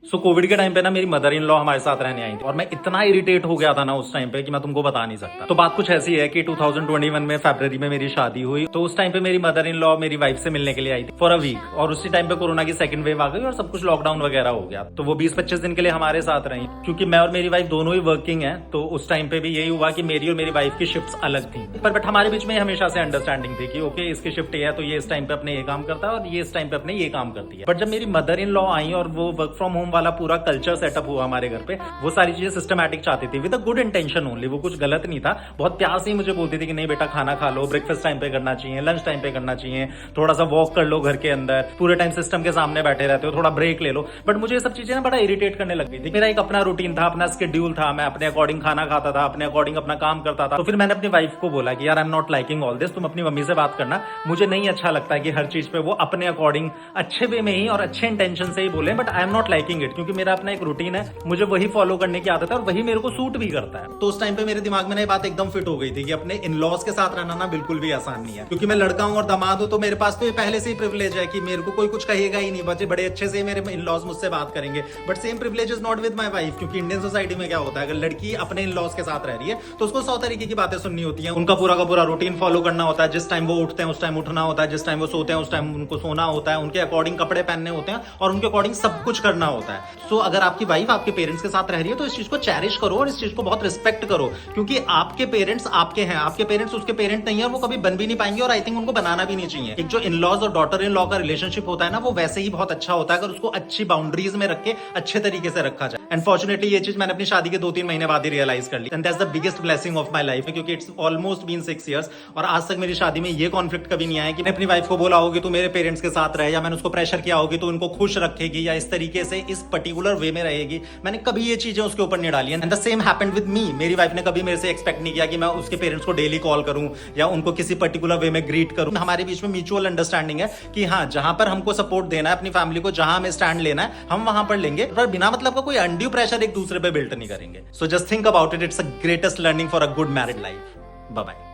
Covid के time पे ना मेरी मदर इन लॉ हमारे साथ रहने आई थी और मैं इतना इरिटेट हो गया था ना उस टाइम पे कि मैं तुमको बता नहीं सकता। तो बात कुछ ऐसी है कि 2021 में फरवरी में मेरी शादी हुई, तो उस टाइम पे मेरी मदर इन लॉ मेरी वाइफ से मिलने के लिए आई थी फॉर अ वीक, और उसी टाइम पे कोरोना की सेकंड वेव आ गई और सब कुछ लॉकडाउन वगैरह हो गया। तो वो 20-25 दिन के लिए हमारे साथ रही। क्योंकि मैं और मेरी वाइफ दोनों ही वर्किंग है, तो उस टाइम पे भी यही हुआ कि मेरी और मेरी वाइफ की शिफ्ट अलग थी, पर बट हमारे बीच में हमेशा से अंडरस्टैंडिंग थी कि ओके इसकी शिफ्ट ये है तो ये इस टाइम पे अपने ये काम करता है और ये इस टाइम पे अपने ये काम करती है। बट जब मेरी मदर इन लॉ आई और वो वर्क फ्रॉम होम वाला पूरा कल्चर सेटअप हुआ हमारे घर पे, वो सारी चीजें सिस्टमैटिक चाहती थी with a good intention only. वो कुछ गलत नहीं था, बहुत प्यार से ही मुझे बोलती थी कि नहीं बेटा खाना खा लो, ब्रेकफास्ट टाइम पे करना चाहिए, लंच टाइम पे करना चाहिए, थोड़ा सा वॉक कर लो घर के अंदर, पूरे टाइम सिस्टम के सामने बैठे रहते हो, थोड़ा ब्रेक ले लो। बट मुझे ये सब चीजें ना बड़ा इरिटेट करने लग गई थी। मेरा एक अपना रूटीन था, अपना शेड्यूल था, मैं अपने अकॉर्डिंग खाना खाता था, अपने अकॉर्डिंग अपना काम करता था। तो फिर मैंने अपनी वाइफ को बोला कि यार I am not liking all this, तुम अपनी मम्मी से बात करना, मुझे नहीं अच्छा लगता है कि हर चीज पे वो अपने अकॉर्डिंग अच्छे वे में ही और अच्छे इंटेंशन से ही बोले, but I am not liking it, क्योंकि मेरा अपना एक रूटीन है, मुझे वही फॉलो करने की आदत है और वही मेरे को सूट भी करता है। तो उस टाइम पे मेरे दिमाग में ना ये बात एकदम फिट हो गई थी कि अपने इन लॉज के साथ रहना ना बिल्कुल भी आसान नहीं है, क्योंकि मैं लड़का हूं और दामाद हूं, तो मेरे पास तो ये पहले से ही प्रिविलेज है कि मेरे को कोई कुछ कहेगा ही नहीं, बच्चे बड़े अच्छे से मेरे इन लॉज मुझसे बात करेंगे। But same privilege is not with my wife, क्योंकि इंडियन सोसाइटी में क्या होता है, अगर लड़की अपने इन लॉज के साथ रह रही है तो उसको 100 तरीके की बातें सुननी होती है, उनका पूरा का पूरा रूटीन फॉलो करना होता है, जिस टाइम वो उठते हैं उस टाइम उठना होता है, जिस टाइम वो सोते हैं उस टाइम उनको सोना होता है, उनके अकॉर्डिंग कपड़े पहनने होते हैं और उनके अकॉर्डिंग सब कुछ करना होता है। सो अगर आपकी वाइफ आपके पेरेंट्स के साथ रह रही है तो इस चीज को चेरिश करो और इस चीज को बहुत रिस्पेक्ट करो, क्योंकि आपके पेरेंट्स आपके हैं, आपके पेरेंट्स उसके पेरेंट नहीं है और वो कभी बन भी नहीं पाएंगे, और आई थिंक उनको बनाना भी नहीं चाहिए। एक जो इन लॉज और डॉटर इन लॉ का रिलेशनशिप होता है ना, वो वैसे ही बहुत अच्छा होता है अगर उसको अच्छी बाउंड्रीज में रख के अच्छे तरीके से रखा जाए। अनफॉर्चुनेटली ये चीज मैंने अपनी शादी के 2-3 महीने बाद ही रियलाइज कर ली, and that's the biggest blessing of my life, क्योंकि इट्स ऑलमोस्ट बीन 6 इयर्स और आज तक मेरी शादी में ये कॉन्फ्लिक्ट कभी नहीं आया कि मैं अपनी वाइफ को बोला होगी तू मेरे पेरेंट्स के साथ रहे, या मैंने उसको प्रेशर किया होगी तो उनको खुश रखेगी या इस तरीके से इस पर्टिकुलर वे में रहेगी। मैंने कभी ये चीजें उसके ऊपर नहीं डाली, and the same happened with me. मेरी वाइफ ने कभी मेरे से एक्सपेक्ट नहीं किया कि मैं उसके पेरेंट्स को डेली कॉल करूं या उनको किसी पर्टिकुलर वे में ग्रीट करूं। हमारे बीच में म्यूचुअल अंडरस्टैंडिंग है कि हाँ, जहां पर हमको सपोर्ट देना है अपनी फैमिली को, जहां हमें स्टैंड लेना है हम वहां पर लेंगे, पर बिना मतलब का कोई अनड्यू प्रेशर एक दूसरे पे बिल्ट नहीं करेंगे। So just think about it, it's a greatest learning for a good married life. Bye bye.